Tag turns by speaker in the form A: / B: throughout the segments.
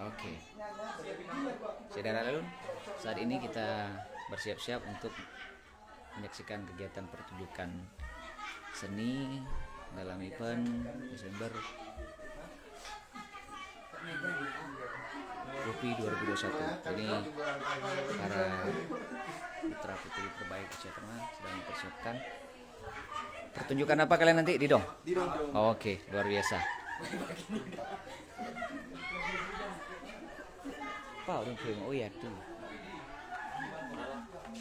A: Oke. Saudara Alun, saat ini kita bersiap-siap untuk menyaksikan kegiatan pertunjukan seni dalam event Desember Kopi 2021. Ini para putra putri terbaik Asia Tengah sedang mempersiapkan pertunjukan apa kalian nanti di dong? Oh, oke, luar biasa. Apa orang film? Oh ya tuh.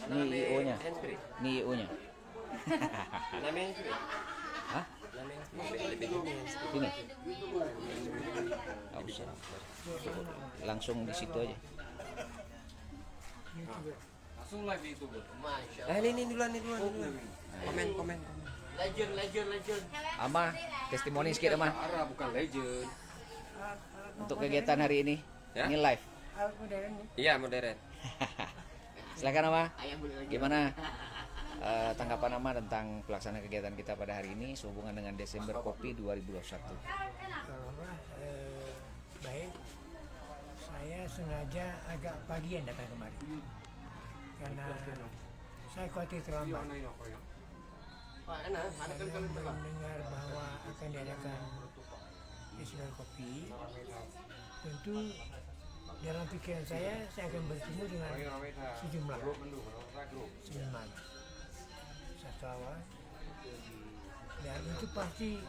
A: Ini IO-nya. Ini IO-nya. Hah? Ini? Nggak usah. Langsung di situ aja.
B: Langsung live itu, Bu.
C: Ini duluan. Komen.
B: Legend.
A: Ama, testimoni sedikit Ama
B: Arah bukan legend.
A: untuk kegiatan hari ini.
C: Ya?
A: Ini live.
C: Iya, modern.
A: Silakan Ama. Gimana tanggapan Ama tentang pelaksanaan kegiatan kita pada hari ini sehubungan dengan Desember Kopi 2021?
D: Baik, saya sengaja agak pagian datang kemari karena saya khawatir terlambat. Saya mendengar bahwa akan diadakan festival kopi. Tentu dalam pikiran saya akan bertemu dengan sejumlah seniman, sastrawan, dan itu pasti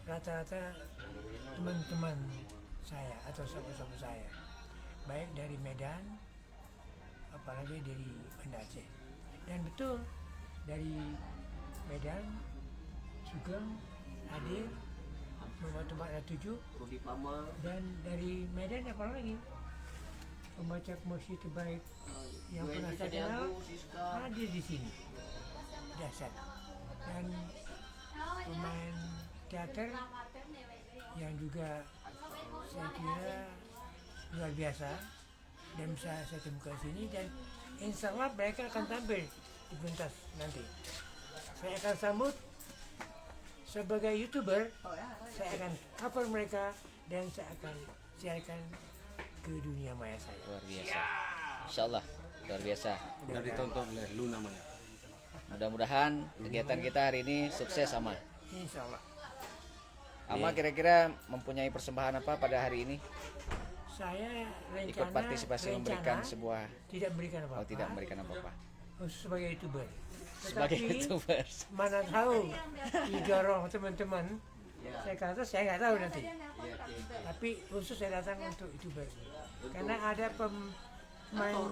D: rata-rata teman-teman saya atau sahabat-sahabat saya, baik dari Medan, apalagi dari Banda Aceh. Dan betul, dari Medan, Sugeng, hadir, Tempat 7, dan dari Medan apa lagi? Pembaca puisi terbaik yang pernah saya kenal hadir di sini. Dahsyat. Dan pemain teater yang juga saya kira luar biasa dan bisa saya temukan sini, dan insya Allah mereka akan tampil di pentas nanti. Saya akan sambut sebagai YouTuber, saya akan cover mereka dan saya akan siarkan ke dunia maya saya.
A: Luar biasa. Insyaallah luar biasa.
B: Udah ditonton oleh lu namanya.
A: Mudah-mudahan kegiatan kita hari ini sukses Ama.
D: Insya Allah.
A: Ama kira-kira mempunyai persembahan apa pada hari ini?
D: Saya
A: Ikut partisipasi memberikan sebuah
D: tidak memberikan apa-apa.
A: Oh, tidak memberikan apa-apa.
D: Sebagai YouTuber.
A: Sebagai
D: Tetapi,
A: YouTubers.
D: mana tahu didorong teman-teman. Saya kata saya nggak tahu nanti. Tapi khusus saya datang untuk YouTuber. Karena ada pemain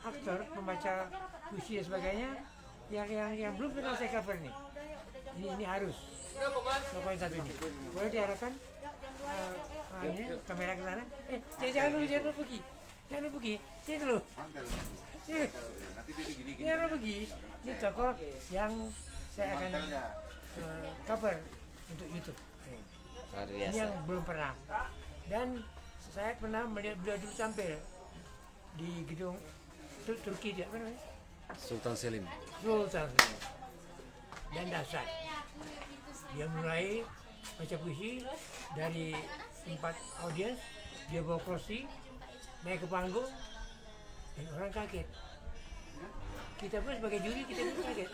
D: aktor, pembaca puisi dan sebagainya yang belum pernah saya cover nih. Ini harus. Pokoknya satu ini. Boleh diarahkan ini kamera ke sana? Jangan dulu pergi. Sini dulu. Jangan pergi. Ini tokoh yang saya akan cover untuk YouTube.
A: Luar
D: Ini
A: biasa.
D: yang belum pernah. Dan saya pernah melihat beliau dulu tampil di gedung Turki, dia apa namanya?
B: Sultan Selim.
D: Sultan. Dan dahsyat. Dia mulai baca puisi dari tempat audiens, dia bawa kursi, naik ke panggung, dan orang kaget. Kita pun sebagai juri, kita pun kaget.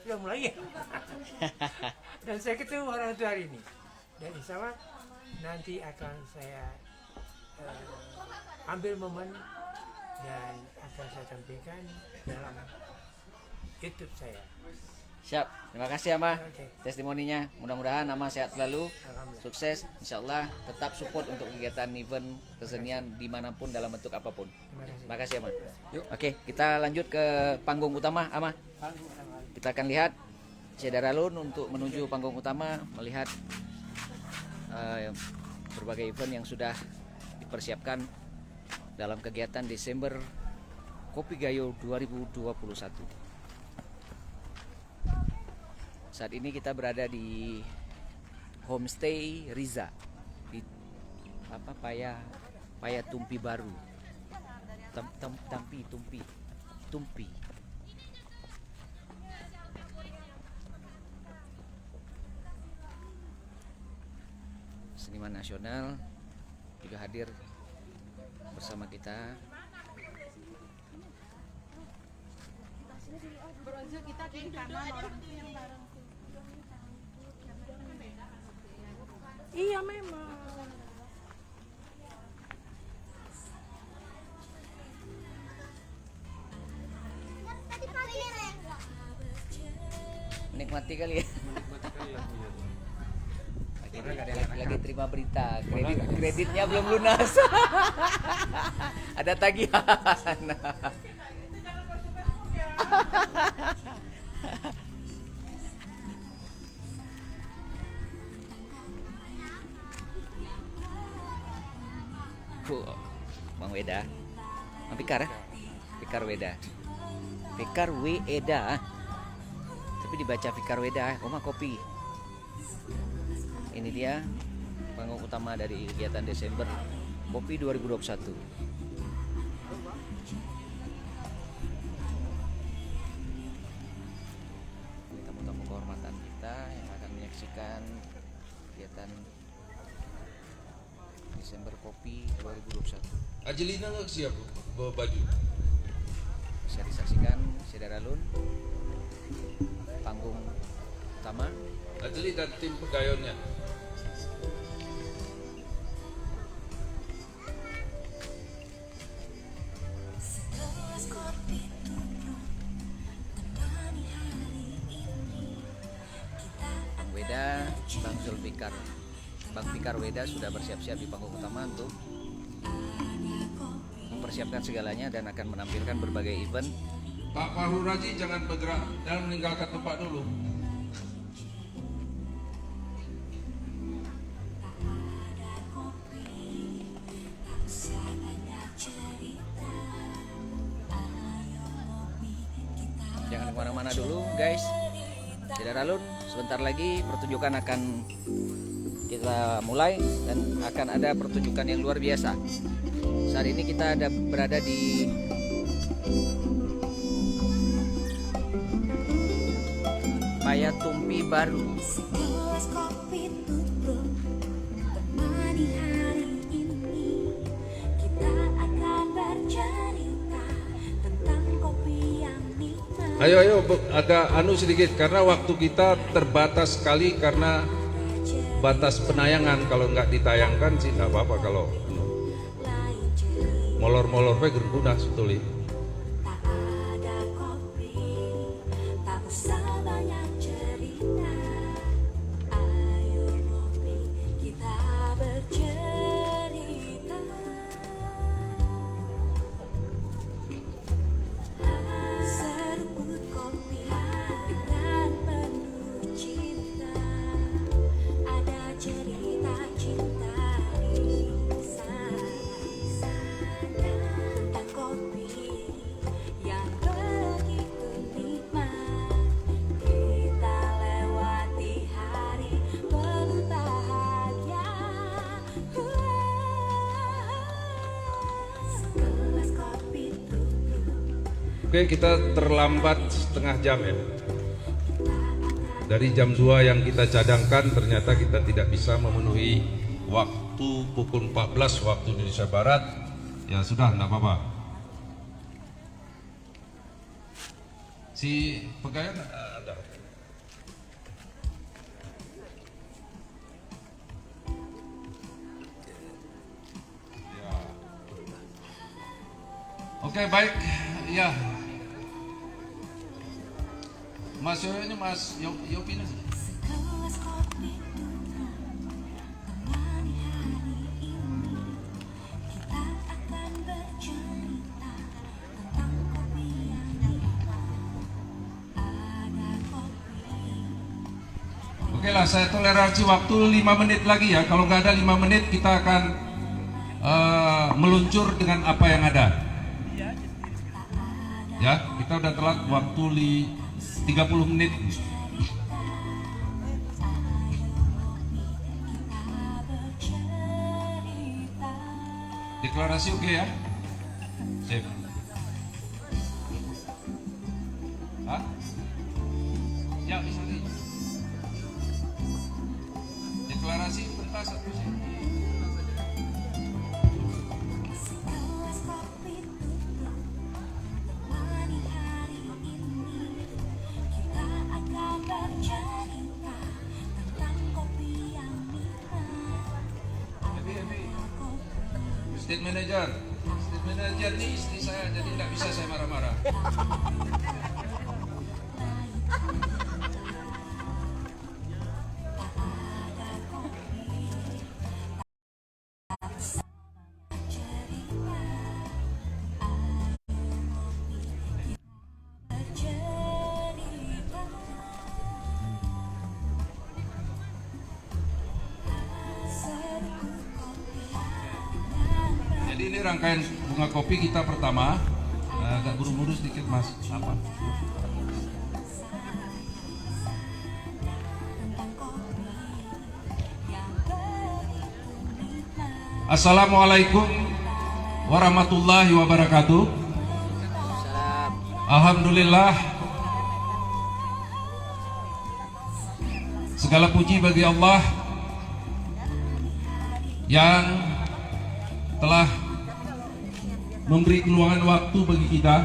D: Sudah mulai ya? Dan saya ketemu orang itu hari ini. Dan insya Allah nanti akan saya ambil momen dan akan saya tampilkan dalam YouTube saya.
A: Siap. Terima kasih Ama
D: Oke.
A: testimoninya. Mudah-mudahan Ama sehat selalu,
D: Alhamdulillah.
A: sukses. Insyaallah tetap support untuk kegiatan event kesenian dimanapun dalam bentuk apapun.
D: Terima kasih.
A: Terima kasih Ama. Oke, kita lanjut ke panggung utama Ama. Kita akan lihat Saudara Alun untuk menuju panggung utama melihat berbagai event yang sudah dipersiapkan dalam kegiatan Desember Kopi Gayo 2021. Saat ini kita berada di Homestay Riza di Paya Tumpi Baru. Tumpi. Seniman nasional juga hadir bersama kita.
D: Iya memang.
A: Menikmati kali ya.
B: Menikmati kali lagunya.
A: Lagi terima berita, kreditnya belum lunas. Ada tagihan. Bang Weda, Bang Pikar ya? Pikar Weda, Pikar Weda, tapi dibaca Pikar Weda. Oma kopi. Ini dia panggung utama dari kegiatan Desember Kopi 2021. Ini tamu-tamu kehormatan kita yang akan menyaksikan kegiatan Desember Kopi 2021.
E: Angelina nggak siap bawa baju?
A: Bisa disaksikan Sederalun panggung utama.
E: Angelina dan tim pegayonnya.
A: Bang Weda, Bang Zulfikar, Bang Fikar Weda sudah bersiap-siap di panggung utama untuk mempersiapkan segalanya dan akan menampilkan berbagai event.
E: Pak Fahru Razi jangan bergerak dan meninggalkan tempat dulu.
A: Jangan kemana-mana dulu guys. Sederalun, sebentar lagi pertunjukan akan kita mulai dan akan ada pertunjukan yang luar biasa. Saat ini kita berada di Payatumpi Baru.
F: Segelas kopi tubruk temani hari ini. Kita akan bercerita tentang kopi yang nikmat.
E: Ayo agak sedikit karena waktu kita terbatas sekali karena batas penayangan. Kalau nggak ditayangkan sih nggak apa-apa, kalau molor-molor pe gerguna setuli.
F: Tak ada kopi, tak usah banyak cerita. Ayo kopi, kita bercerita. Seruput kopi dengan penuh cinta. Ada cerita cinta di sana. Dan kopi yang begitu nikmat. Kita lewati hari penuh bahagia. Segelas kopi tubruk.
E: Oke, kita terlambat setengah jam ya. Dari jam 2 yang kita cadangkan ternyata kita tidak bisa memenuhi waktu pukul 14 waktu Indonesia Barat. Ya sudah, enggak apa-apa. Si pegawai ada. Ya. Oke, baik. Ya. Mas Yoyo ini Mas Yopi ini.
F: Segelas kopi tubruk temani hari ini. Kita akan bercerita tentang kopi yang nikmat. Ada kopi.
E: Oke lah, saya toleransi waktu 5 menit lagi ya. Kalau nggak ada 5 menit kita akan meluncur dengan apa yang ada. Ya, kita udah telat waktu 30 menit. Deklarasi oke ya? Sip. Hah? Ya, bisa nih. Deklarasi pentas satu sih. State manager. State manager ini istri saya, jadi tidak bisa saya marah-marah. Jadi ini rangkaian bunga kopi kita pertama. Agak buru-buru sedikit mas. Apa? Assalamualaikum warahmatullahi wabarakatuh. Alhamdulillah, segala puji bagi Allah yang telah memberi keluangan waktu bagi kita.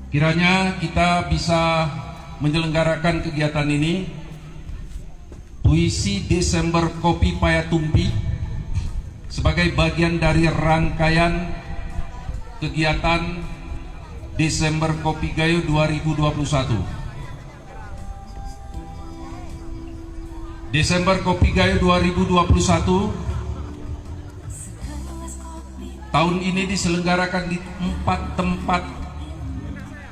E: Kiranya kita bisa menyelenggarakan kegiatan ini, Puisi Desember Kopi Payatumpi, sebagai bagian dari rangkaian kegiatan Desember Kopi Gayo 2021. Desember Kopi Gayo 2021 tahun ini diselenggarakan di 4 tempat.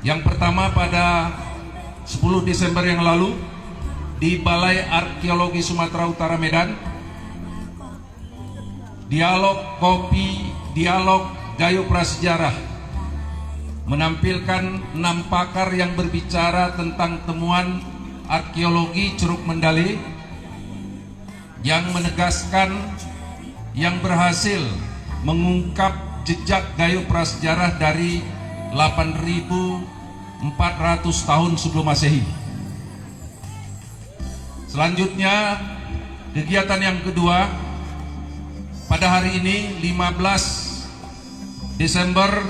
E: Yang pertama pada 10 Desember yang lalu di Balai Arkeologi Sumatera Utara Medan. Dialog Kopi, Dialog Gayo Prasejarah menampilkan 6 pakar yang berbicara tentang temuan arkeologi Curug Mendali yang menegaskan yang berhasil mengungkap jejak Gayo Prasejarah dari 8.400 tahun sebelum Masehi. Selanjutnya, kegiatan yang kedua pada hari ini 15 Desember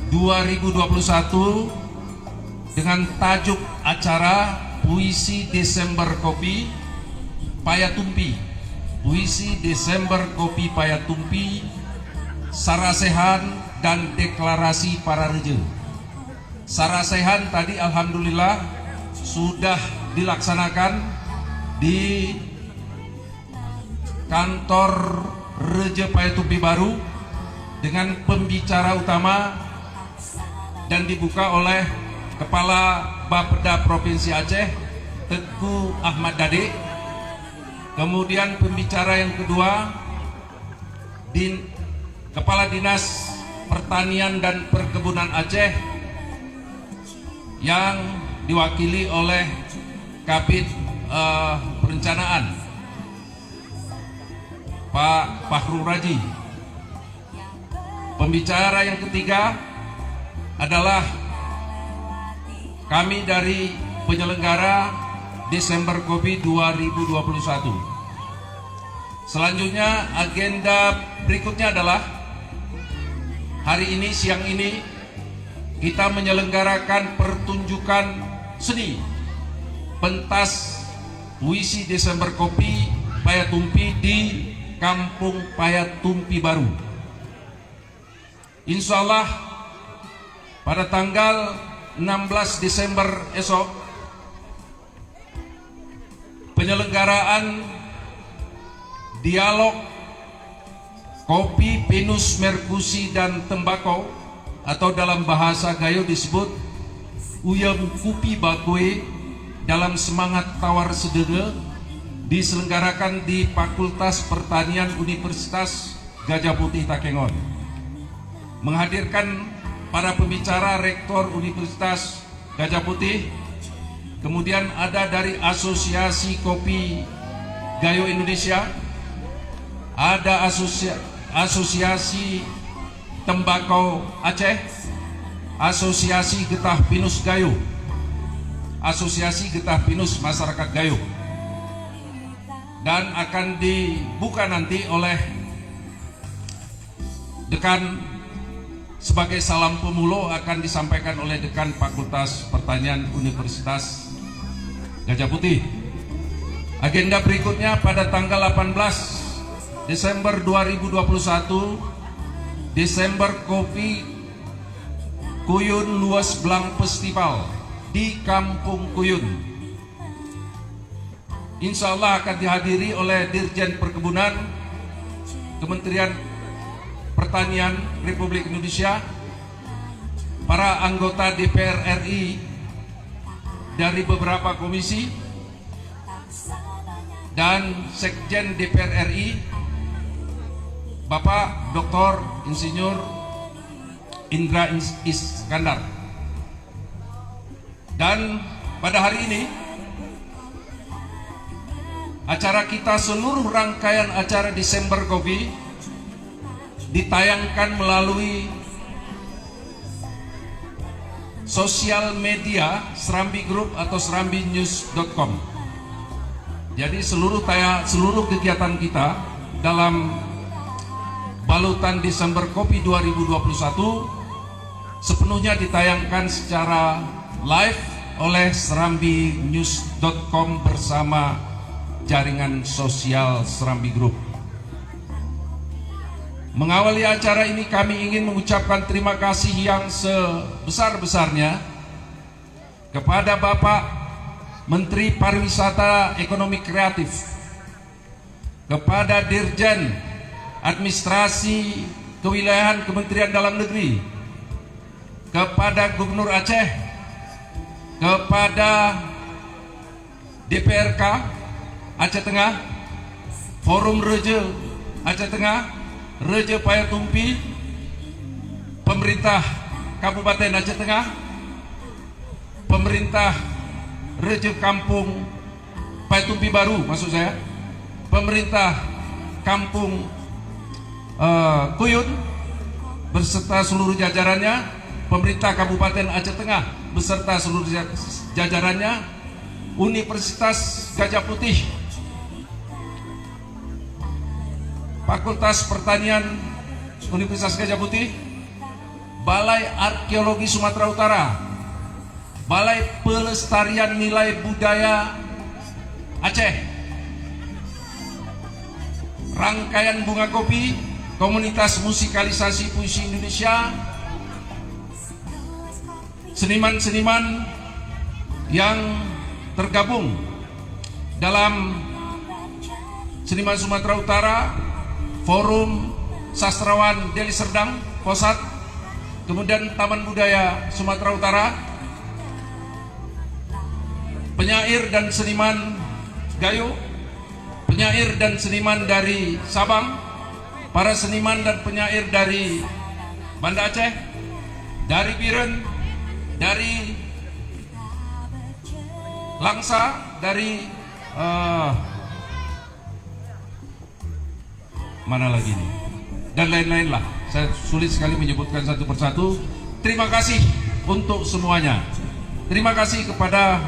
E: 2021 dengan tajuk acara Puisi Desember Kopi Payatumpi. Puisi Desember Kopi Payatumpi, Sarasehan dan Deklarasi Para Reje. Sarasehan tadi alhamdulillah sudah dilaksanakan di kantor Reje Payatumpi baru dengan pembicara utama dan dibuka oleh Kepala Bapeda Provinsi Aceh Teguh Ahmad Dade. Kemudian pembicara yang kedua Kepala Dinas Pertanian dan Perkebunan Aceh yang diwakili oleh Kabid Perencanaan Pak Fahrul Raji. Pembicara yang ketiga adalah kami dari penyelenggara Desember Kopi 2021. Selanjutnya agenda berikutnya adalah hari ini, siang ini kita menyelenggarakan pertunjukan seni pentas Puisi Desember Kopi Payatumpi di Kampung Payatumpi Baru. Insya Allah pada tanggal 16 Desember esok penyelenggaraan Dialog Kopi, Pinus, Merkusi, dan Tembakau atau dalam bahasa Gayo disebut Uyam Kupi Bakwe dalam semangat tawar sedege diselenggarakan di Fakultas Pertanian Universitas Gajah Putih Takengon. Menghadirkan para pembicara Rektor Universitas Gajah Putih, kemudian ada dari Asosiasi Kopi Gayo Indonesia, ada Asosiasi Tembakau Aceh, Asosiasi Getah Pinus Gayo, Asosiasi Getah Pinus Masyarakat Gayo, dan akan dibuka nanti oleh Dekan. Sebagai salam pemulo akan disampaikan oleh Dekan Fakultas Pertanian Universitas Gajah Putih. Agenda berikutnya pada tanggal 18 Desember 2021, Desember Kopi Kuyun Luas Blang Festival di Kampung Kuyun. Insya Allah akan dihadiri oleh Dirjen Perkebunan Kementerian Pertanian Republik Indonesia, para anggota DPR RI dari beberapa komisi, dan Sekjen DPR RI Bapak Dr. Insinyur Indra Iskandar. Dan pada hari ini acara kita, seluruh rangkaian acara Desember Kopi ditayangkan melalui sosial media Serambi Group atau serambinews.com. Jadi seluruh kegiatan kita dalam balutan Desember Kopi 2021 sepenuhnya ditayangkan secara live oleh serambinews.com bersama jaringan sosial Serambi Group. Mengawali acara ini kami ingin mengucapkan terima kasih yang sebesar-besarnya kepada Bapak Menteri Pariwisata Ekonomi Kreatif, kepada Dirjen Administrasi Kewilayahan Kementerian Dalam Negeri, kepada Gubernur Aceh, kepada DPRK Aceh Tengah, Forum Reja Aceh Tengah, Reja Payatumpi, pemerintah Kabupaten Aceh Tengah, pemerintah Reja Kampung Payatumpi Baru, maksud saya, pemerintah Kampung Kuyun beserta seluruh jajarannya, pemerintah Kabupaten Aceh Tengah beserta seluruh jajarannya, Universitas Gajah Putih, Fakultas Pertanian Universitas Gajah Putih, Balai Arkeologi Sumatera Utara, Balai Pelestarian Nilai Budaya Aceh, Rangkaian Bunga Kopi, Komunitas Musikalisasi Puisi Indonesia, seniman-seniman yang tergabung dalam Seniman Sumatera Utara, Forum Sastrawan Deli Serdang, Posat, kemudian Taman Budaya Sumatera Utara, penyair dan seniman Gayo, penyair dan seniman dari Sabang, para seniman dan penyair dari Banda Aceh, dari Biren, dari Langsa, dari mana lagi nih, dan lain-lain lah. Saya sulit sekali menyebutkan satu persatu. Terima kasih untuk semuanya. Terima kasih kepada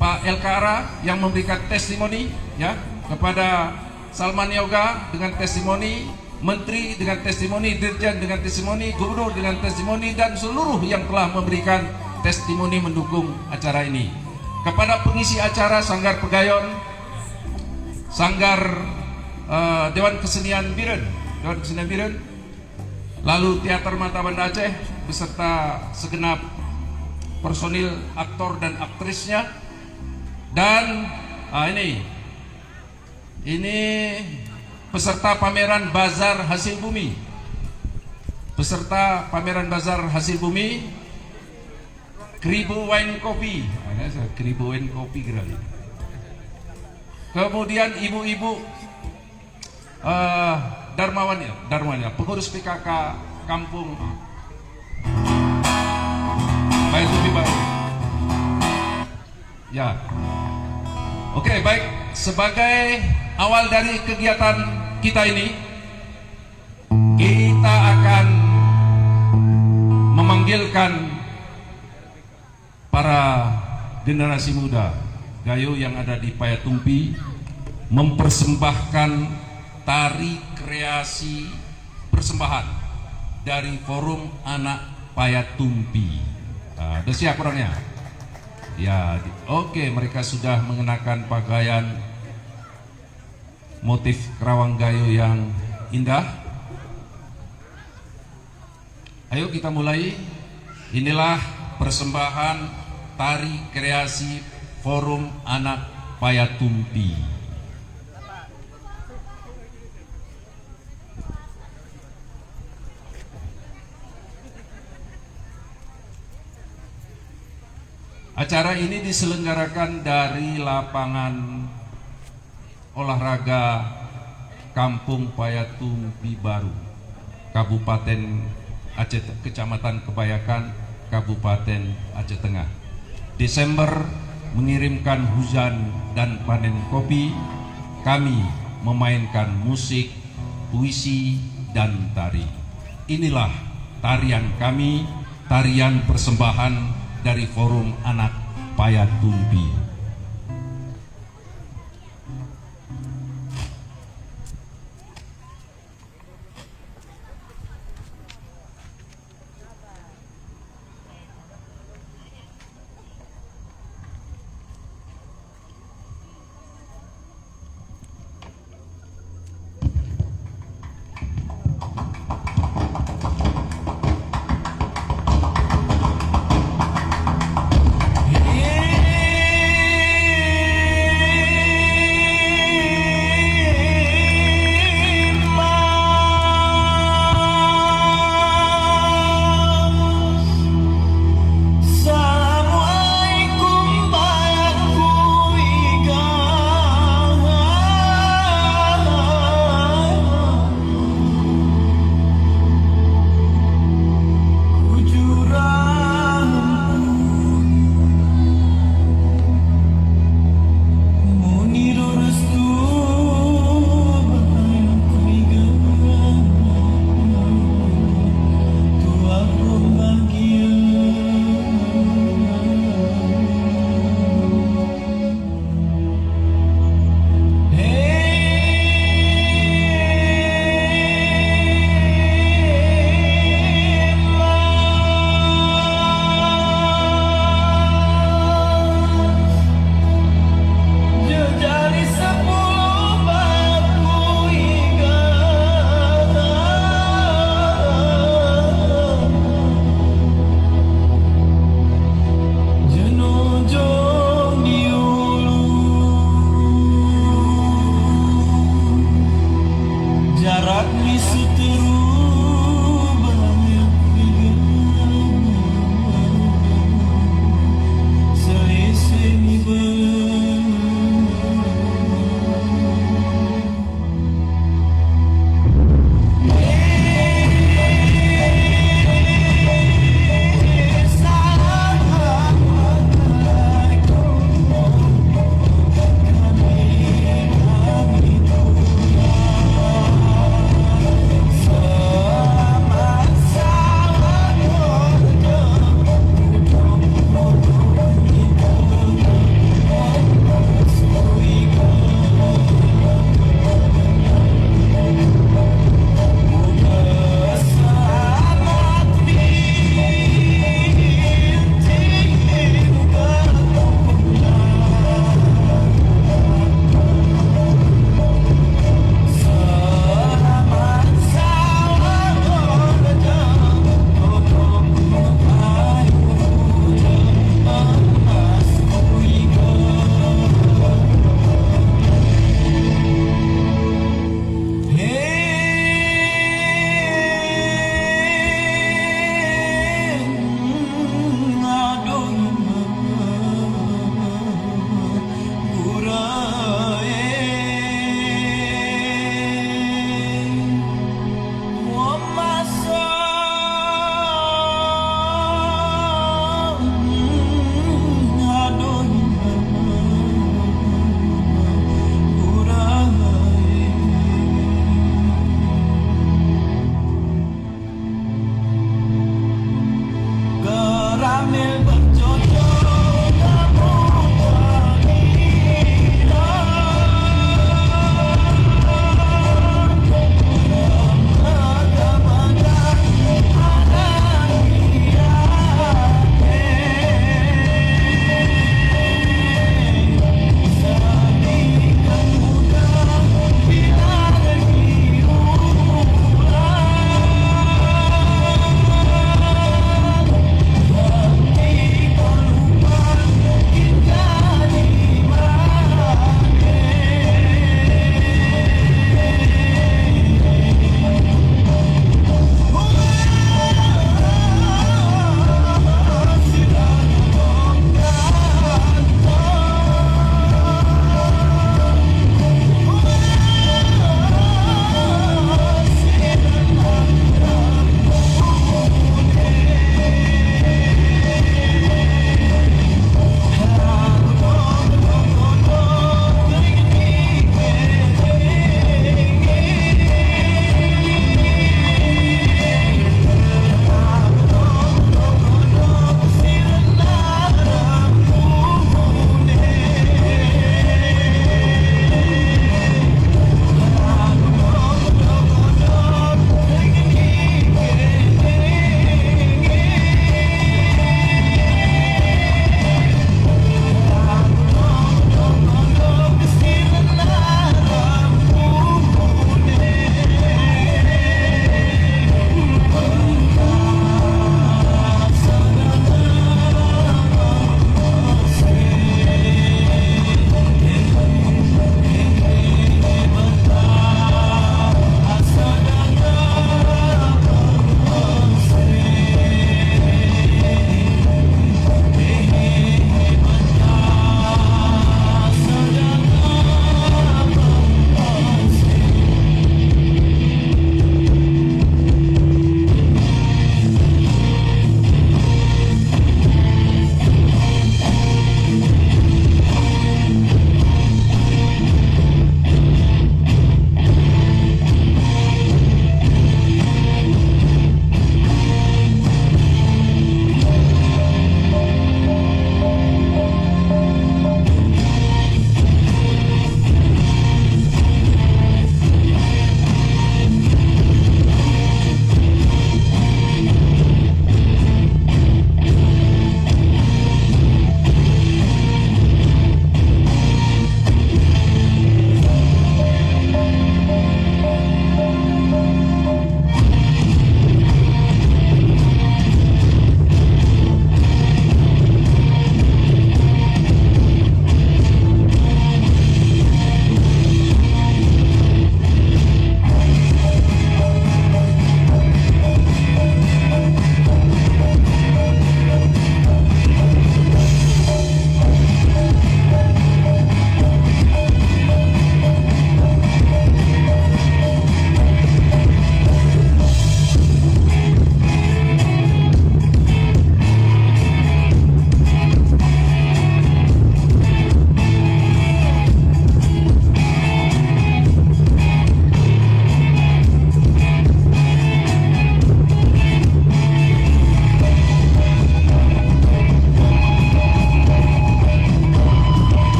E: Pak LKRA yang memberikan testimoni, ya, kepada Salman Yoga dengan testimoni, Menteri dengan testimoni, Dirjen dengan testimoni, Gubernur dengan testimoni, dan seluruh yang telah memberikan testimoni mendukung acara ini. Kepada pengisi acara Sanggar Pegayon, Sanggar Dewan Kesenian Biren, lalu Teater Mata Banda Aceh beserta segenap personil aktor dan aktrisnya, dan ini peserta pameran Bazar Hasil Bumi, peserta pameran Bazar Hasil Bumi, Kribo Wine Kopi, Kribo Wine Kopi kira-kira. Kemudian ibu-ibu Darmawan ya, pengurus PKK Kampung Payatumpi Baru. Ya, oke, baik. Sebagai awal dari kegiatan kita ini, kita akan memanggilkan para generasi muda Gayo yang ada di Payatumpi mempersembahkan tari kreasi persembahan dari Forum Anak Payatumpi. Udah siap orangnya? Ya, oke, mereka sudah mengenakan pakaian motif Kerawanggayo yang indah. Ayo kita mulai. Inilah persembahan tari kreasi Forum Anak Payatumpi. Acara ini diselenggarakan dari lapangan olahraga Kampung Payatumpi Baru, Kabupaten Aceh, Kecamatan Kebayakan, Kabupaten Aceh Tengah. Desember mengirimkan hujan dan panen kopi, kami memainkan musik, puisi, dan tari. Inilah tarian kami, tarian persembahan dari Forum Anak Payatumpi.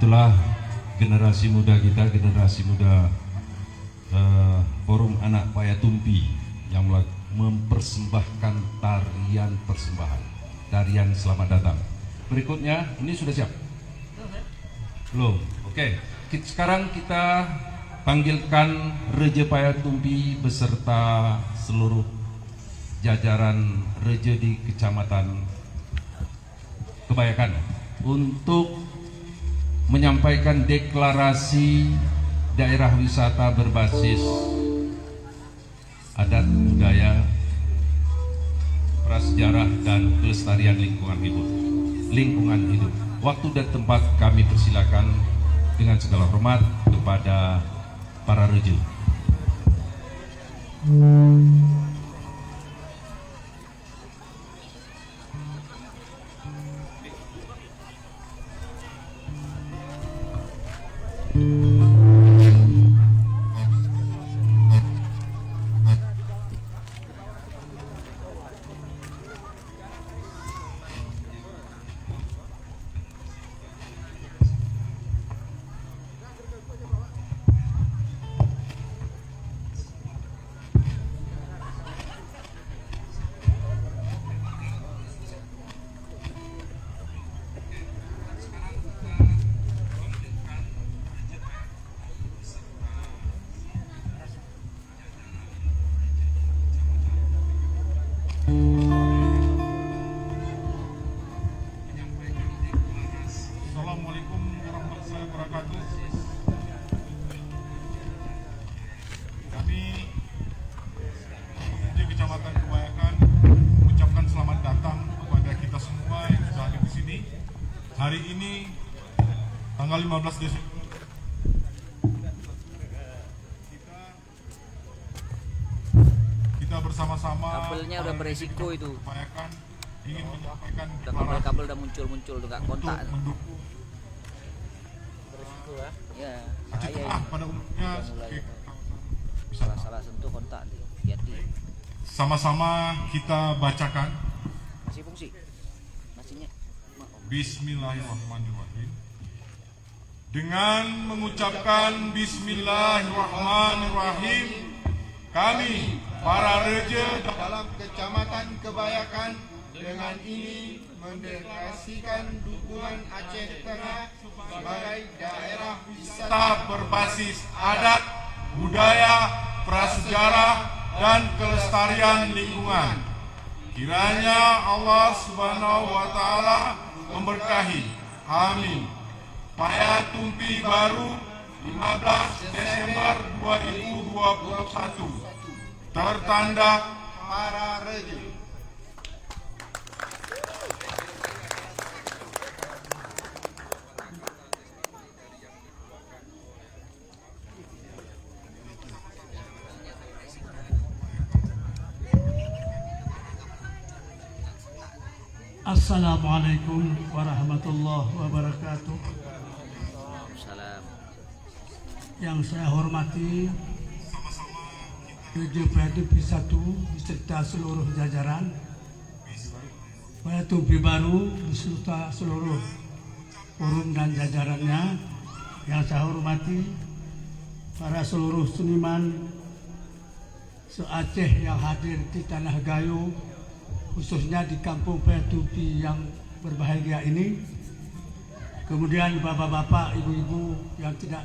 E: itulah generasi muda kita, generasi muda Forum Anak Payatumpi yang mempersembahkan tarian persembahan, tarian selamat datang. Berikutnya, ini sudah siap? Belum? Oke. Sekarang kita panggilkan Reja Payatumpi beserta seluruh jajaran reja di Kecamatan Kebayakan untuk menyampaikan deklarasi daerah wisata berbasis adat budaya, prasejarah dan kelestarian lingkungan hidup. Waktu dan tempat kami persilakan dengan segala hormat kepada para reja.
G: Assalamualaikum warahmatullahi wabarakatuh. Kami di Kecamatan Kebayakan mengucapkan selamat datang kepada kita semua yang sudah hadir di sini. Hari ini tanggal 15 Desember kita bersama-sama
A: Kabelnya udah beresiko itu.
G: Kebayakan ingin menyampaikan
A: Udah kabel-kabel udah muncul tuh nggak kontak.
G: untuk mendukung
A: Ya,
G: Aceh
A: bahaya
G: Tengah
A: ini.
G: pada umumnya
A: Udah mulai
G: sebagai
A: salah sentuh kontak nih. Hati.
G: sama-sama kita bacakan
A: Masih fungsi. Masihnya.
G: Bismillahirrahmanirrahim. Dengan mengucapkan Bismillahirrahmanirrahim, kami para reja dalam Kecamatan Kebayakan dengan ini mendeklarasikan dukungan Aceh Tengah sebagai daerah wisata berbasis adat, budaya, prasejarah, dan kelestarian lingkungan. Kiranya Allah Subhanahu wa Ta'ala memberkahi. Amin. Payatumpi baru 15 Desember 2021. Tertanda para reja.
H: Assalamualaikum warahmatullahi wabarakatuh.
A: Salam.
H: Yang saya hormati Reja Payatumpi 1 beserta seluruh jajaran, Payatumpi baru beserta seluruh forum dan jajarannya. Yang saya hormati para seluruh seniman se-Aceh yang hadir di Tanah Gayo, khususnya di Kampung Payatumpi yang berbahagia ini. Kemudian bapak-bapak, ibu-ibu yang tidak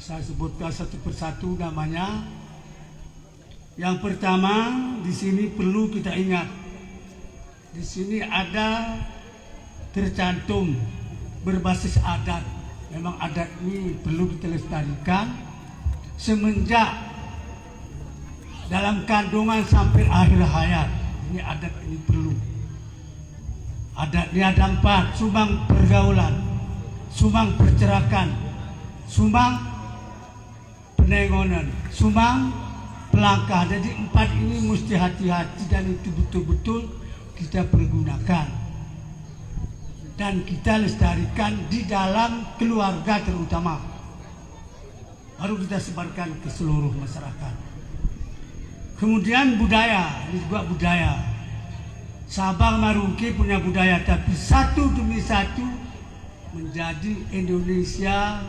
H: saya sebutkan satu persatu namanya. Yang pertama, di sini perlu kita ingat, di sini ada tercantum berbasis adat. Memang adat ini perlu kita lestarikan semenjak dalam kandungan sampai akhir hayat. Ini adat ini perlu. Adat ini ada 4: sumbang pergaulan, sumbang percerakan, sumbang penengonan, sumbang pelangkah. Jadi 4 ini mesti hati-hati dan itu betul-betul kita pergunakan dan kita lestarikan di dalam keluarga terutama. Baru kita sebarkan ke seluruh masyarakat. Kemudian budaya, ini juga budaya. Sabang Merauke punya budaya, tapi satu demi satu menjadi Indonesia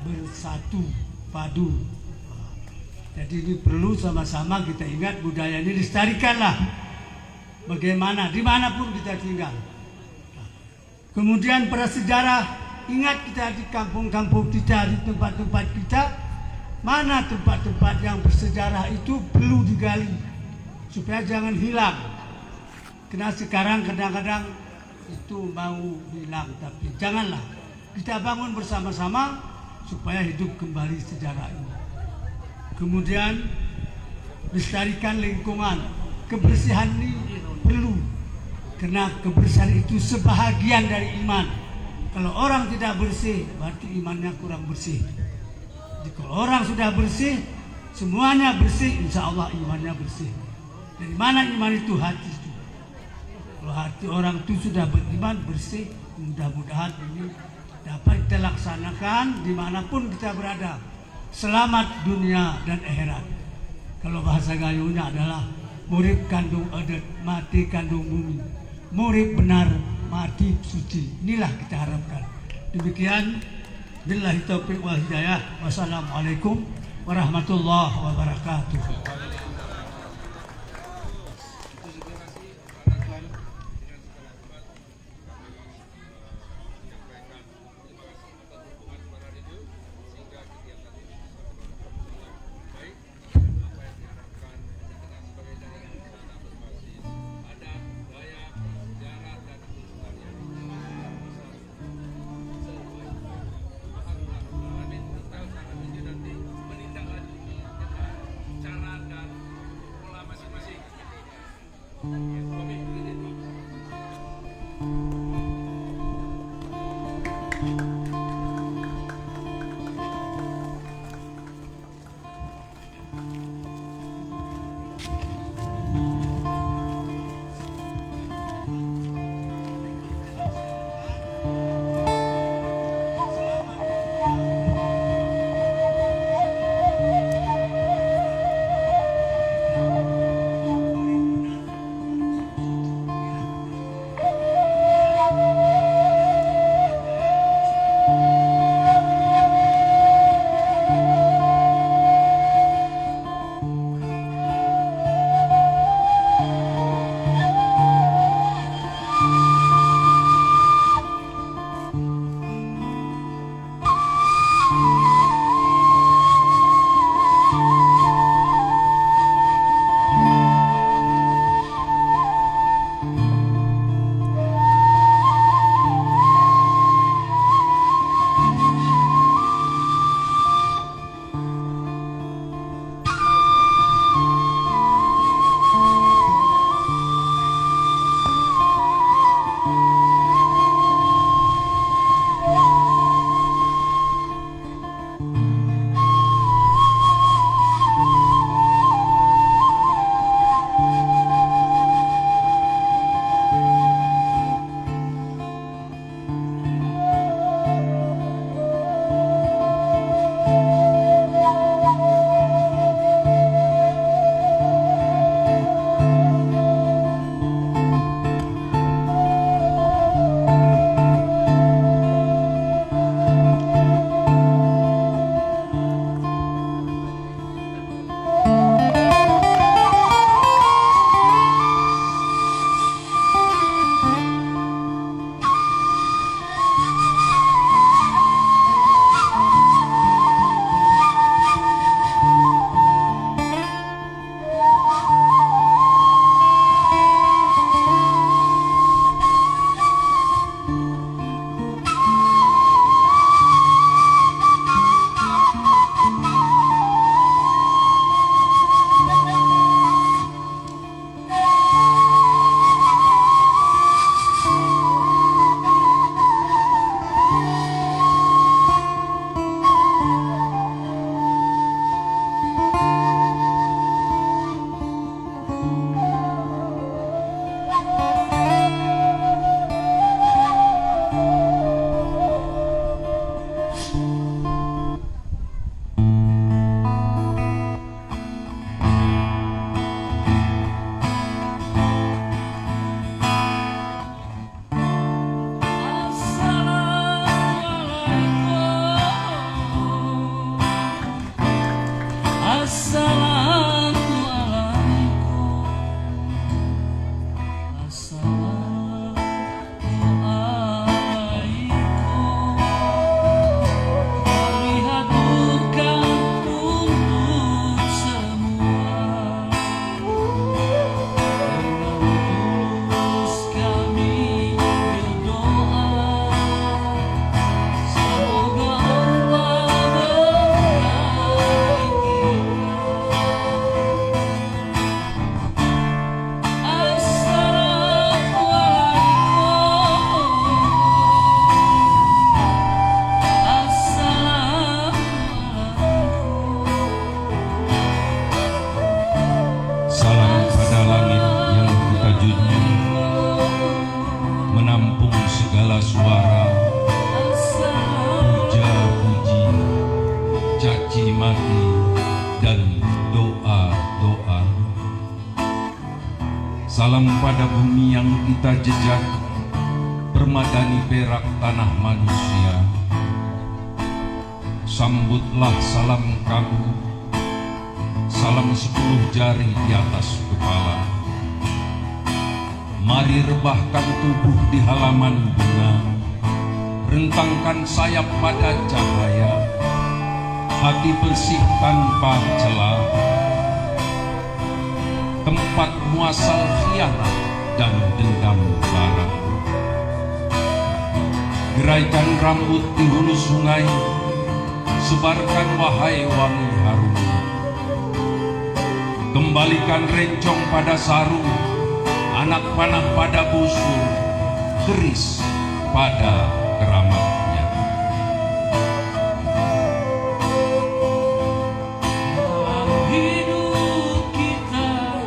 H: bersatu padu. Jadi ini perlu sama-sama kita ingat budaya ini dilestarikanlah. Bagaimana, dimanapun kita tinggal. Kemudian prasejarah, ingat kita di kampung-kampung kita, di tempat-tempat kita, mana tempat-tempat yang bersejarah itu perlu digali supaya jangan hilang. Karena sekarang kadang-kadang itu mau hilang, tapi janganlah, kita bangun bersama-sama supaya hidup kembali sejarah ini. Kemudian lestarikan lingkungan, kebersihan ini perlu, karena kebersihan itu sebahagian dari iman. Kalau orang tidak bersih, berarti imannya kurang bersih. Jadi kalau orang sudah bersih, semuanya bersih, insya Allah imannya bersih. Dari mana iman itu? Hati itu. Kalau hati orang itu sudah beriman, bersih, mudah-mudahan ini dapat kita laksanakan dimanapun kita berada. Selamat dunia dan akhirat. Kalau bahasa gayunya adalah murid kandung adat, mati kandung bumi. Murid benar, mati suci. Inilah kita harapkan. Demikian. Billahi taufiq wal hidayah. Wassalamualaikum warahmatullahi wabarakatuh.
E: cara dan Salam pada langit yang kita junjung, menampung segala suara, puja-puji, caci maki, dan doa-doa. Salam pada bumi yang kita jejak, permadani perak tanah manusia. Sambutlah salam kami, salam 10 jari di atas kepala. Mari rebahkan tubuh di halaman bunga, rentangkan sayap pada cahaya, hati bersih tanpa celah, tempat muasal khianat dan dendam bara. Geraikan rambut di hulu sungai, sebarkan wahai wangi harum. Kembalikan rencong pada sarung, anak panah pada busur, keris pada keramatnya.
I: Hidup kita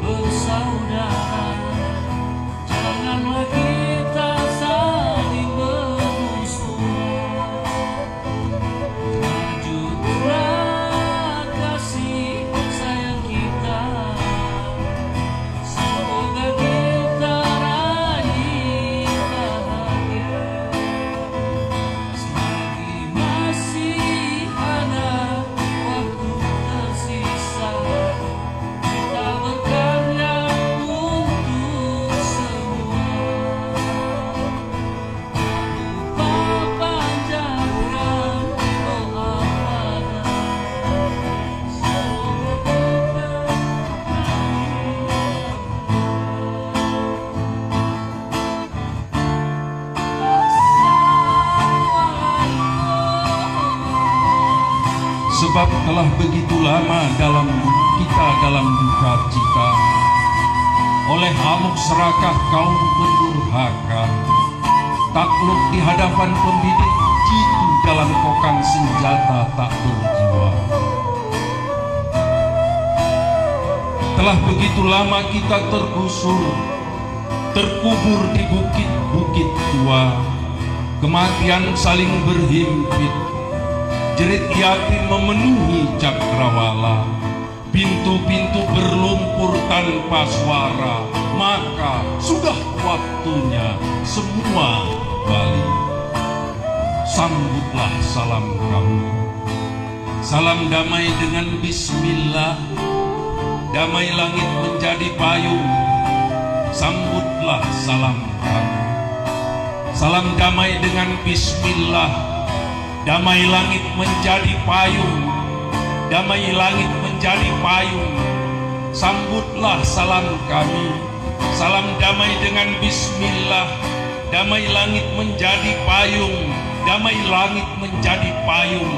I: bersaudara, janganlah kita saling bermusuhan. Wujudlah kasih sayang kita, semoga kita raih bahagia. Selagi masih ada waktu tersisa, kita berkarya untuk semua. Lupa panjatkan doa pada semoga
E: Sebab telah begitu lama kita dalam duka cita, oleh amuk serakah kaum pendurhaka, takluk di hadapan pembidik, jitu dalam kokang senjata tak berjiwa. Telah begitu lama kita tergusur, terkubur di bukit-bukit tua, kematian saling berhimpit, jerit yatim memenuhi cakrawala, pintu-pintu berlumpur tanpa suara, maka sudah waktunya semua balik. Sambutlah salam kami, salam damai dengan bismillah, damai langit menjadi payung. Sambutlah salam kami, salam damai dengan bismillah, damai langit menjadi payung, damai langit menjadi payung. Sambutlah salam kami, salam damai dengan bismillah, damai langit menjadi payung, damai langit menjadi payung,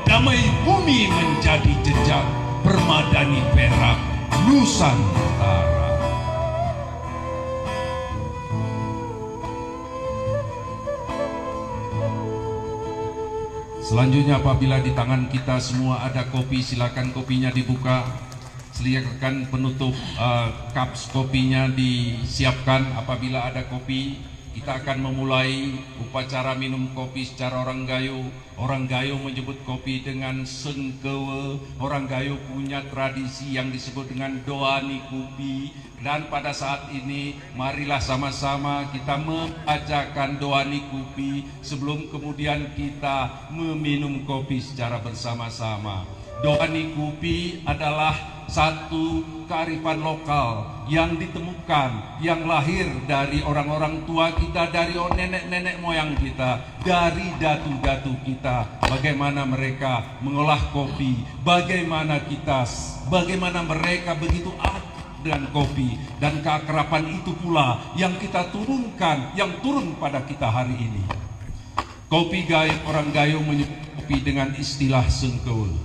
E: damai bumi menjadi jejak, permadani perak Nusantara. Selanjutnya, apabila di tangan kita semua ada kopi, silakan kopinya dibuka. Silakan penutup cups kopinya disiapkan. Apabila ada kopi, kita akan memulai upacara minum kopi secara orang Gayo. Orang Gayo menyebut kopi dengan sengkewe. Orang Gayo punya tradisi yang disebut dengan doani kopi. Dan pada saat ini marilah sama-sama kita membacakan doa nikupi sebelum kemudian kita meminum kopi secara bersama-sama. Doa nikupi adalah satu kearifan lokal yang ditemukan, yang lahir dari orang-orang tua kita, dari nenek-nenek moyang kita, dari datu-datu kita. Bagaimana mereka mengolah kopi, bagaimana mereka begitu dengan kopi, dan keakraban itu pula yang kita turunkan, yang turun pada kita hari ini. Kopi gayo, orang Gayo menyebut kopi dengan istilah sengkeul.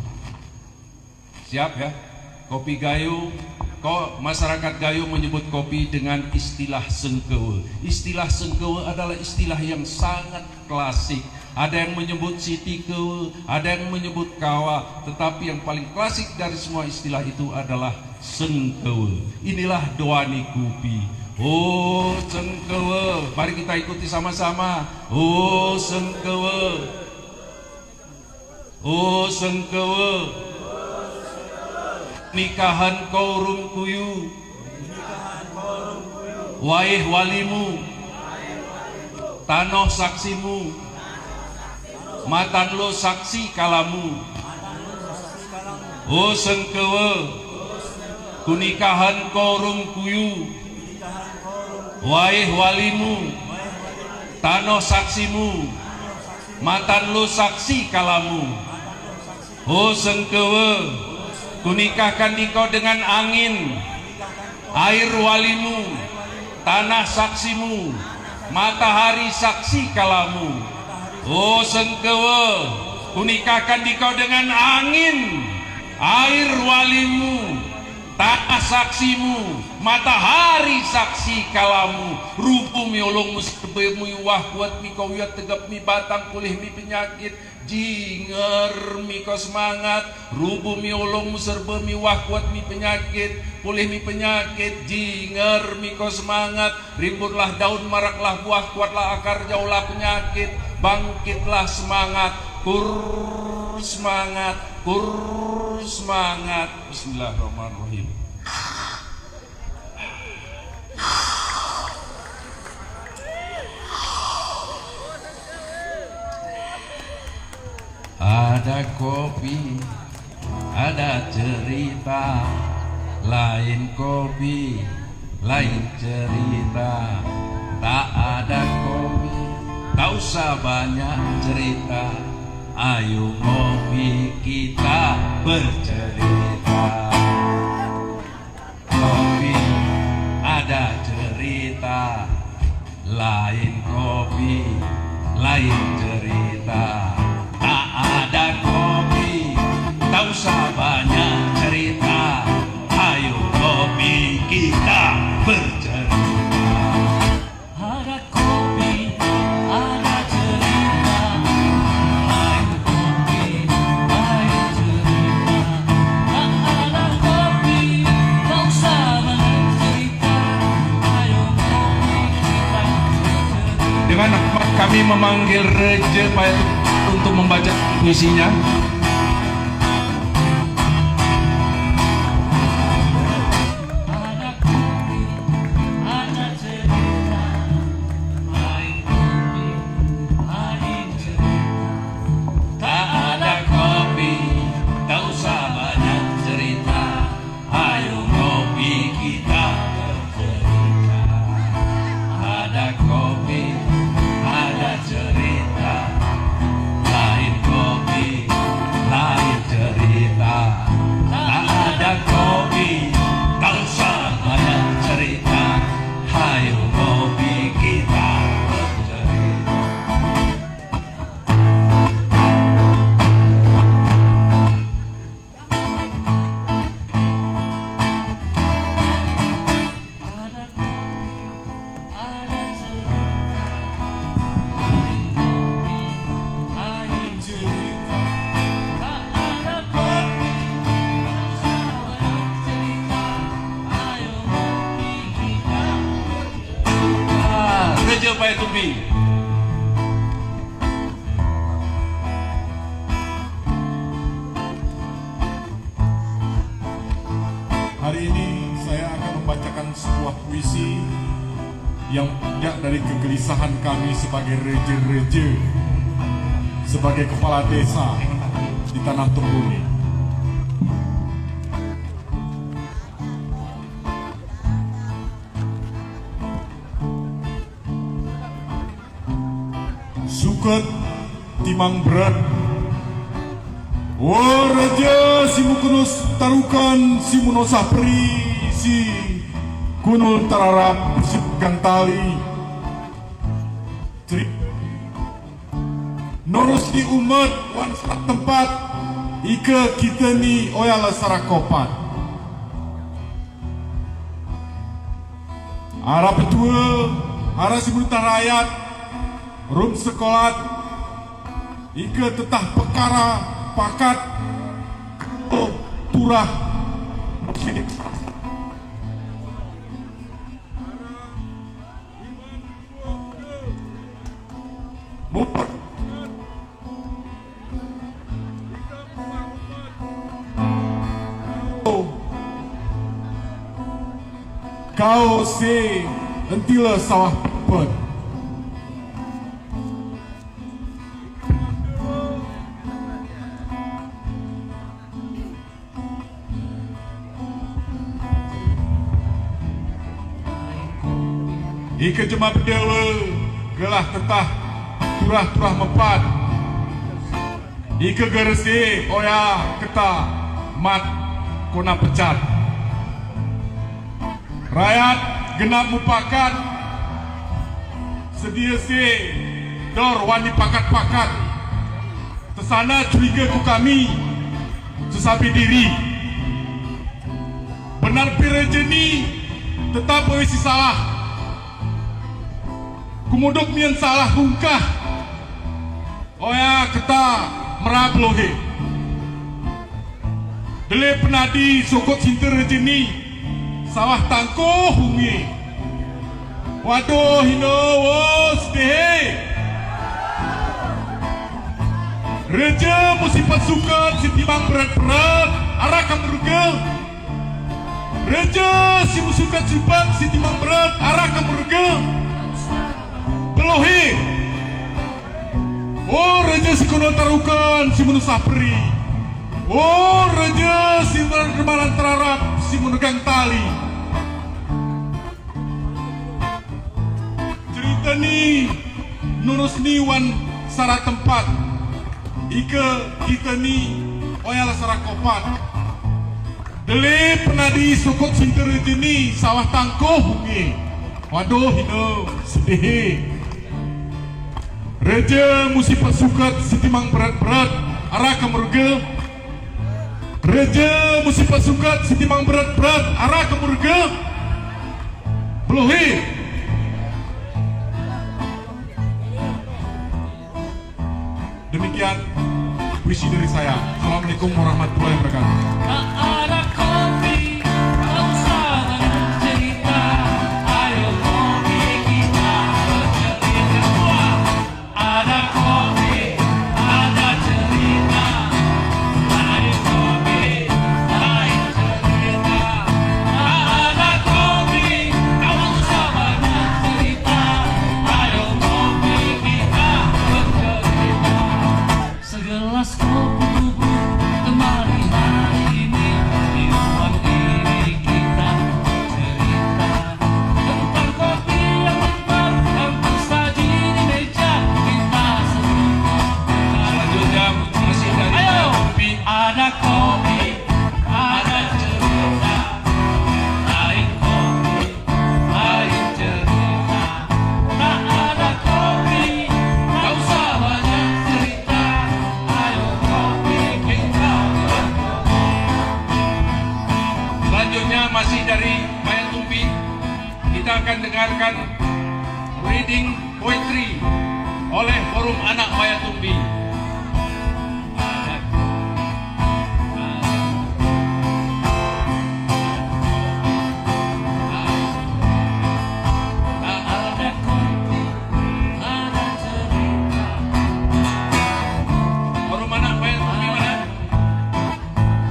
E: Siap ya? Kopi Gayo, masyarakat Gayo menyebut kopi dengan istilah sengkeul. Istilah sengkeul adalah istilah yang sangat klasik. Ada yang menyebut sitikeul, ada yang menyebut kawa, tetapi yang paling klasik dari semua istilah itu adalah sengkeul. Inilah doa nikupi. Oh sengkeul, mari kita ikuti sama-sama. Oh sengkeul, oh sengkeul, nikahan korum kuyu, waih walimu, tanoh saksimu, matan lo saksi kalamu. Oh sengkeul, kunikahan korum kuyu, waih walimu, tanoh saksimu, matan lo saksi kalamu. Oh sengkeul, kunikahkan dikau dengan angin, air walimu, tanah saksimu, matahari saksi kalamu. Oh sengkeul, kunikahkan dikau dengan angin, air walimu, tanah saksimu, matahari saksi kalamu. Rupu mi olong musbe mi wah kuat mi kawiyat tegap mi batang pulih mi penyakit, jinger mi kau semangat. Rupu mi olong muserbe mi wah kuat mi penyakit, pulih mi penyakit, jinger mi kau semangat. Rimbunlah daun, maraklah buah, kuatlah akar, jauhlah penyakit. Bangkitlah semangat, kur semangat, kur semangat. Bismillahirrahmanirrahim. Ada kopi, ada cerita, lain kopi, lain cerita. Tak ada kopi, tak usah banyak cerita. Ayo ngopi kita bercerita. Kopi ada cerita, lain kopi, lain cerita. Tak ada kopi, tak usah banyak cerita. Ayo kopi kita bercerita.
I: Ada kopi, ada cerita, lain kopi, lain cerita. Tak ada kopi, tak usah banyak cerita. Ayo kopi kita bercerita.
E: Dengan hormat kami memanggil Reja untuk membaca puisinya.
I: Ada kopi, ada cerita, lain kopi, lain cerita.
E: Tak ada kopi, tak usah banyak cerita. Ayo ngopi kita bercerita. Ada kopi, ada cerita, lain kopi, lain cerita. Tak ada kopi, tak usah banyak cerita. Ayo ngopi kita bercerita.
I: Ada kopi, ada cerita, lain kopi, lain cerita. Tak ada kopi, tak usah banyak cerita. Ayo kopi kita bercerita.
E: Reja Payatumbi.
G: Hari ini saya akan membacakan sebuah puisi yang punya dari kegelisahan kami sebagai reja-reja, sebagai kepala desa di tanah Tembuni. Suket timang berat, oh raja si mukunus tarukan si munosapri si kunul tararap si pegang tali cerip norus di umat wan salah tempat ike kita ni oyala sarakopat arah petua arah si munutan rakyat rum sekolah ike tetah perkara pakat turah kau se entila sawah pepet ike jemaah berdewa gelah tetah turah-turah mepat ike geresi oya keta mat kona pecat rakyat genap mupakat sedia si dor wani pakat-pakat tesana curiga ku kami sesapi diri benar pira jeni tetap berisi salah kumuduk mian salah hungkah oya keta merab lohe dele penadi sokot sinter jeni sawah tangko hungi waduh hino wos dehe reja musibah sukat sitimang berat-berat arah kamurga reja si musukat subat sitimang berat arah kamurga Pelohi oh raja si kuno tarukan si menusapri oh raja si remalan terarap si menegang tali cerita ni nurus niwan sarah tempat ike kita ni oyala sarah kopat dele penadi sokot sinter ini sawah tangkoh hungi waduh hino sedih reja musibah sukat sitimang berat-berat arah kamurga reja musibah sukat sitimang berat-berat arah kamurga pelohi demikian puisi dari saya. Assalamualaikum warahmatullahi wabarakatuh.
I: Tak ada kopi, tak usah banyak cerita. Ayo kopi kita bercerita. Ada kopi, ada cerita. Ayo kopi, ayo cerita. Tak ada kopi, tak usah banyak cerita. Ayo kopi kita bercerita. Segelas kopi bubuk temani hari ini di ruang ini kita cerita tentang kopi yang mantap yang tersaji di meja kita semua. Selanjutnya masih dari kopi. Ada kopi, ada cerita. Lain kopi, lain cerita. Tak ada kopi, tak usah banyak cerita. Ayo kopi kita berkopi.
E: Selanjutnya masih dari Mayang Tumpi, kita akan dengarkan reading poetry oleh Forum Anak Mayang Tumpi.
I: Ada kopi, ada cerita.
E: Forum Anak Mayang Tumpi mana?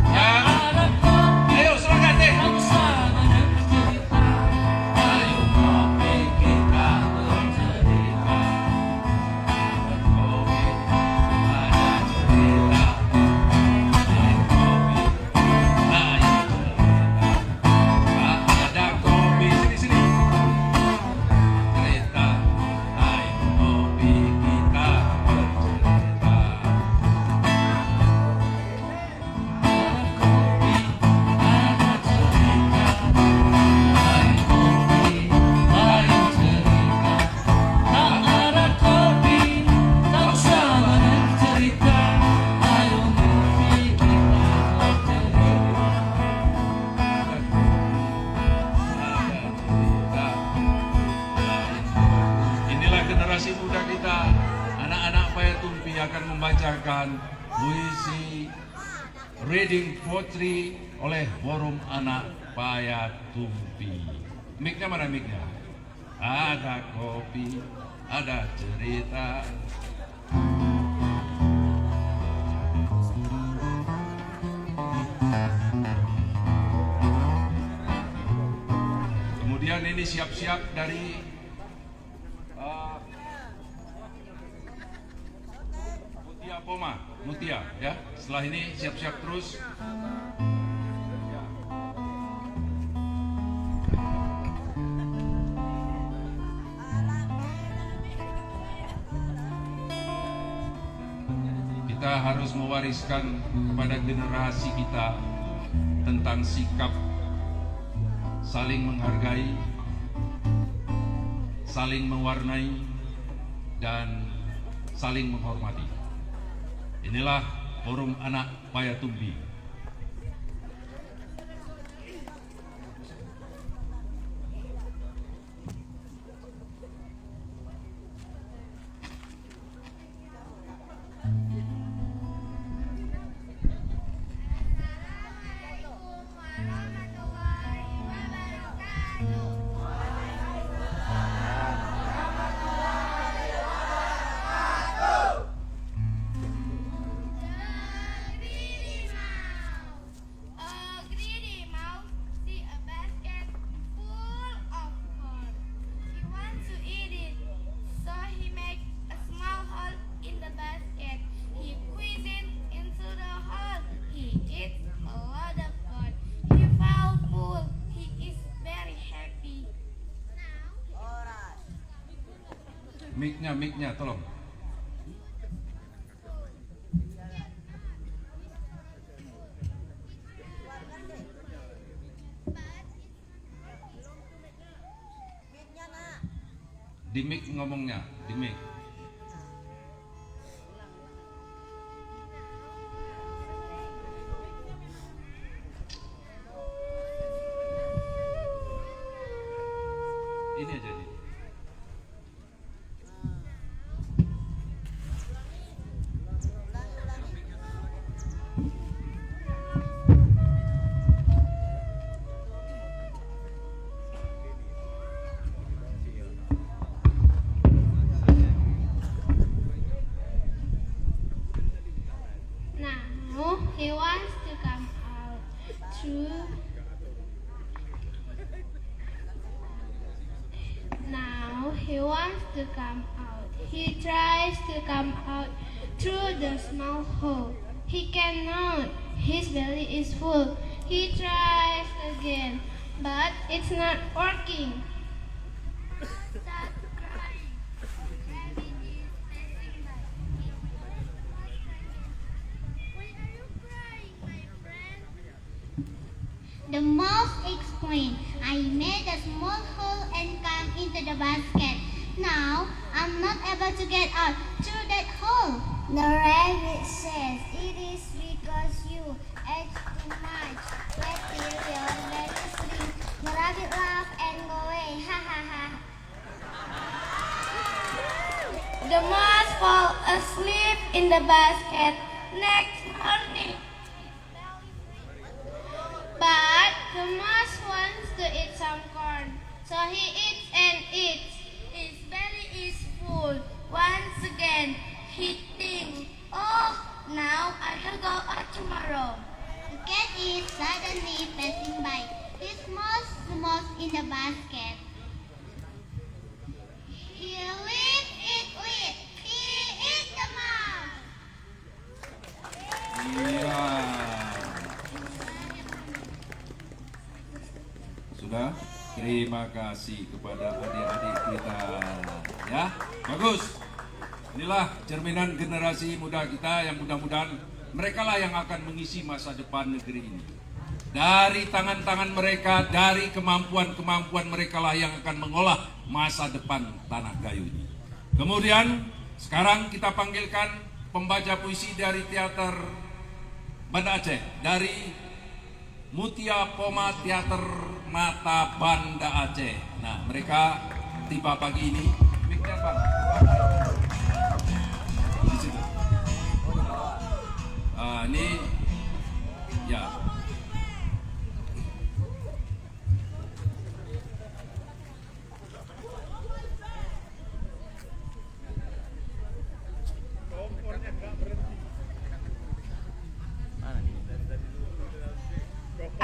E: Ya,
I: Ada kopi,
E: ayo silakan deh.
I: tak usah banyak cerita.
E: reading poetry oleh Forum Anak Payatumpi. Mic-nya mana mic-nya? Ada kopi, ada cerita. Kemudian ini siap-siap dari Mutia Poma, Mutia ya. Setelah ini siap-siap terus. Kita harus mewariskan kepada generasi kita tentang sikap saling menghargai, saling mewarnai, dan saling menghormati. Inilah Forum Anak Payatumpi. Mic-nya tolong. Di mic ngomongnya, di mic. Ini aja nih.
F: He wants to come out through. Now he wants to come out. He tries to come out through the small hole. He cannot. His belly is full. He tries again, but it's not working.
J: The mouse explained, I made a small hole and come into the basket. Now, I'm not able to get out through that hole.
K: The rabbit says, it is because you ate too much. Wait till your belly shrinks. The rabbit laughed and go away. Ha ha ha.
F: The mouse fall asleep in the basket next morning. But the mouse wants to eat some corn, so he eats and eats. His belly is full. Once again, he thinks, oh, now I will go out tomorrow.
J: The cat is suddenly passing by. He smells the mouse in the basket. He leaves it with. He eats the mouse.
E: Iya. Sudah, terima kasih kepada adik-adik kita. Ya, bagus. Inilah cerminan generasi muda kita yang mudah-mudahan mereka lah yang akan mengisi masa depan negeri ini. Dari tangan-tangan mereka, dari kemampuan-kemampuan mereka lah yang akan mengolah masa depan Tanah Gayo ini. Kemudian sekarang kita panggilkan pembaca puisi dari Teater Banda Aceh, dari Mutia Poma Teater Mata Banda Aceh. Nah, mereka tiba pagi ini. Mic-nya, Bang. Di situ. Ini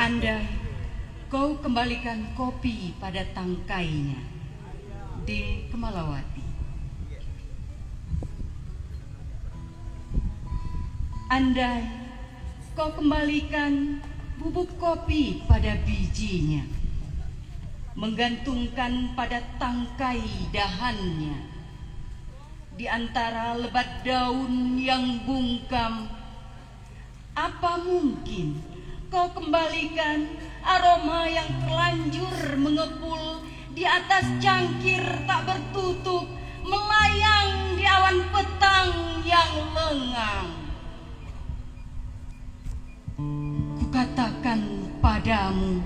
L: Andai kau kembalikan kopi pada tangkainya, D. Kemalawati. Andai kau kembalikan bubuk kopi pada bijinya, menggantungkan pada tangkai dahannya, di antara lebat daun yang bungkam, apa mungkin kau kembalikan aroma yang terlanjur mengepul di atas cangkir tak bertutup, melayang di awan petang yang lengang. Kukatakan padamu,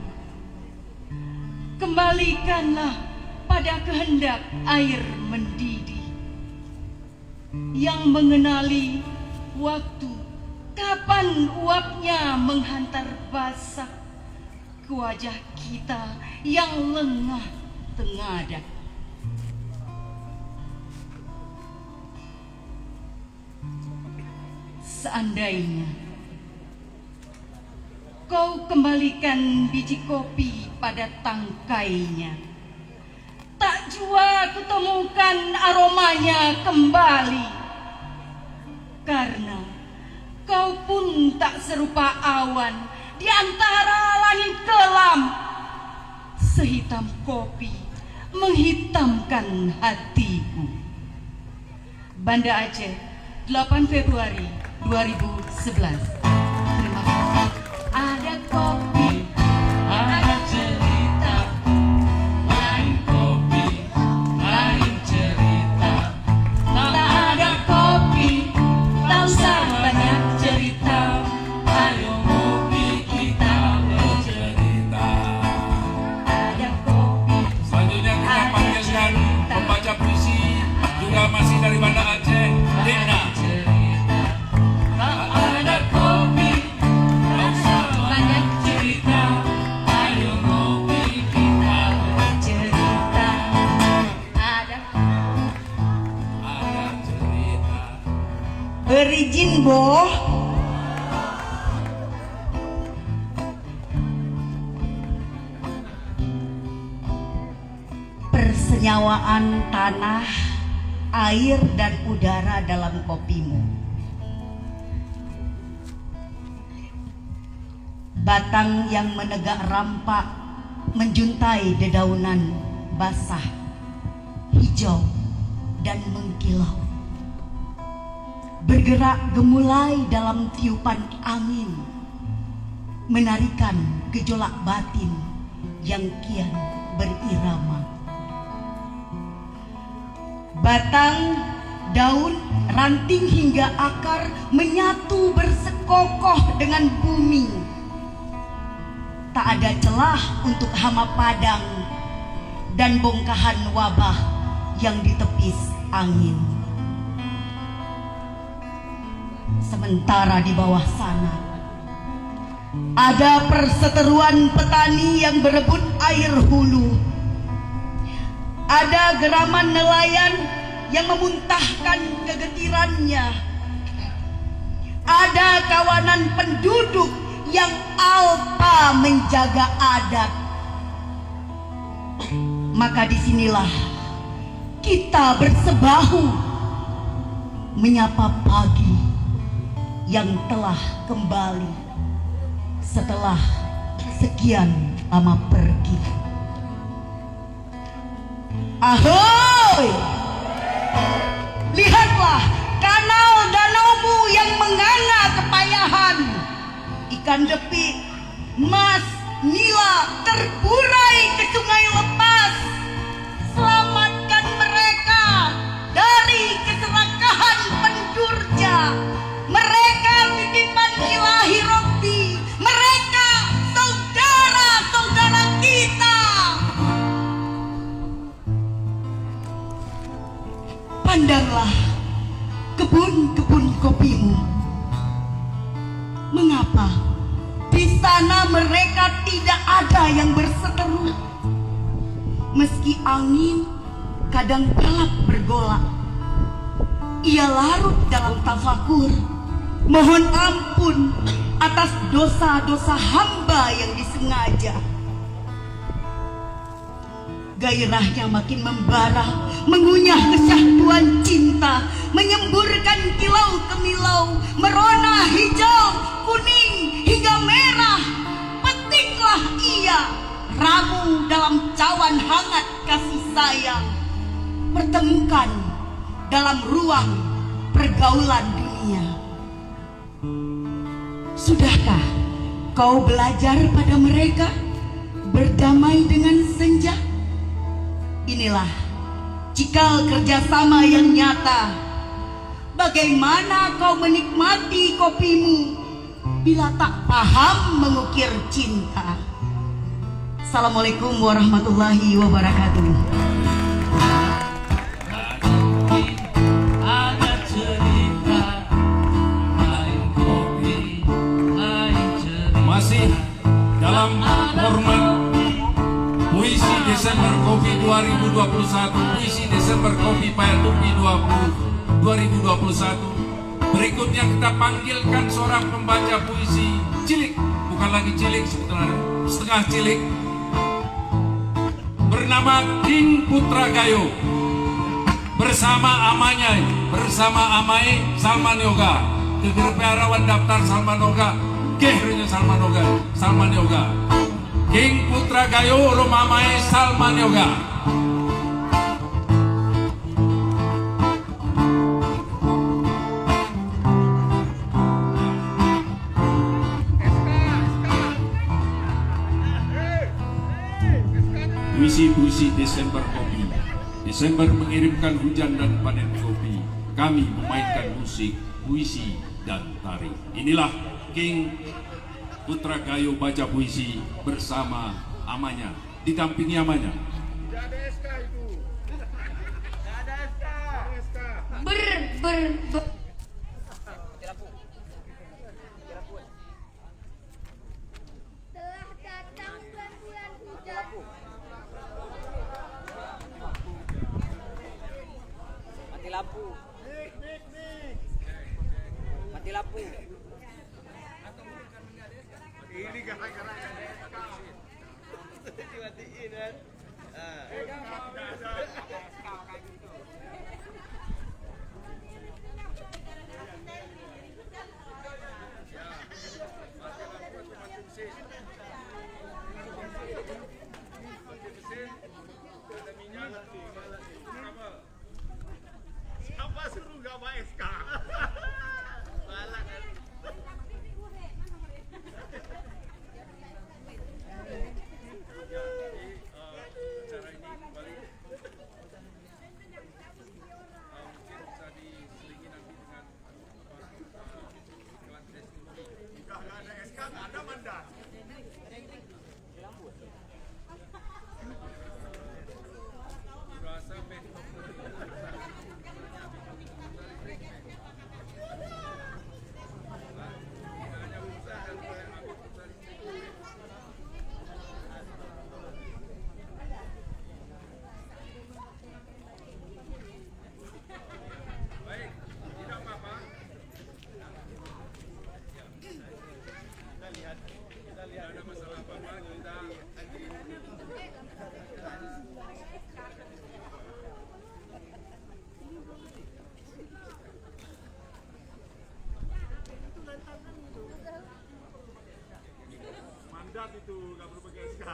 L: kembalikanlah pada kehendak air mendidih yang mengenali waktu kapan uapnya menghantar basah ke wajah kita yang lengah tengadah. Seandainya kau kembalikan biji kopi pada tangkainya, tak jua kutemukan aromanya kembali, karena kau pun tak serupa awan di antara langit kelam. Sehitam kopi menghitamkan hatiku. Banda Aceh, 8 Februari 2011. Terima kasih. Ada kopi,
I: Ada cerita, lain kopi, lain cerita.
L: tak ada kopi, tak usah banyak cerita.
I: Ayo kopi kita bercerita.
L: Ada kopi,
E: Selanjutnya kita panggilkan pembaca puisi juga masih dari Banda Aceh, Dina.
I: Tak ada kopi, tak usah banyak cerita. Ayo kopi kita
L: cerita. Ada
E: cerita.
L: berizin boh. Persenyawaan tanah, air dan udara dalam kopimu. Batang yang menegak rampak menjuntai dedaunan basah, hijau dan mengkilau. Bergerak gemulai dalam tiupan angin, menarikan gejolak batin yang kian berirama. Batang, daun, ranting hingga akar menyatu bersekokoh dengan bumi. Tak ada celah untuk hama padang dan bongkahan wabah yang ditepis angin. Sementara di bawah sana ada perseteruan petani yang berebut air hulu. Ada geraman nelayan yang memuntahkan kegetirannya. Ada kawanan penduduk yang alpa menjaga adat. Maka disinilah kita bersebahu menyapa pagi yang telah kembali setelah sekian lama pergi. Ahoy! Lihatlah kanal danaumu yang menganga kepayahan. Ikan depik, mas, nila terburai ke sungai lepas. Selamatkan mereka dari keserakahan pendurja. Mereka titipan ilahi Rabbi. Mereka saudara-saudara kita. Pandanglah kebun-kebun kopimu. Mengapa di sana mereka tidak ada yang berseteru? Meski angin kadang kalap bergolak, ia larut dalam tafakur Mohon ampun atas dosa-dosa hamba yang disengaja. Gairahnya makin membara, mengunyah kesyahduan cinta, menyemburkan kilau kemilau, merona hijau, kuning hingga merah. Petiklah ia, ramu dalam cawan hangat kasih sayang. Pertemukan dalam ruang pergaulan dunia. Sudahkah kau belajar pada mereka berdamai dengan senja? Inilah cikal kerjasama yang nyata. Bagaimana kau menikmati kopimu bila tak paham mengukir cinta? Assalamualaikum warahmatullahi wabarakatuh.
I: Ada cerita, lain kopi, lain cerita.
E: Masih dalam format Puisi Desember Kopi 2021, Puisi Desember Kopi Payatupi 2021. Berikutnya kita panggilkan seorang pembaca puisi cilik, bukan lagi cilik sebetulnya, setengah cilik, bernama King Putra Gayo bersama Amai Salman Yoga, kegerparawan daftar Salman Yoga, kehrunya Salman Yoga. King Putra Gayo Romamai Salman Yoga. Puisi-puisi Desember Kopi. Desember mengirimkan hujan dan panen kopi. Kami memainkan musik, puisi, dan tari. Inilah King Putra Gayo baca puisi bersama amanya, didampingi amanya.
K: Telah datang bulan-bulan hujan.
A: Mati lampu. Mati lampu.
B: Ini gara-gara dimatiin kan. Siapa suruh gak bawa SK? Balak kan. Mandat itu, gak perlu pakai SK.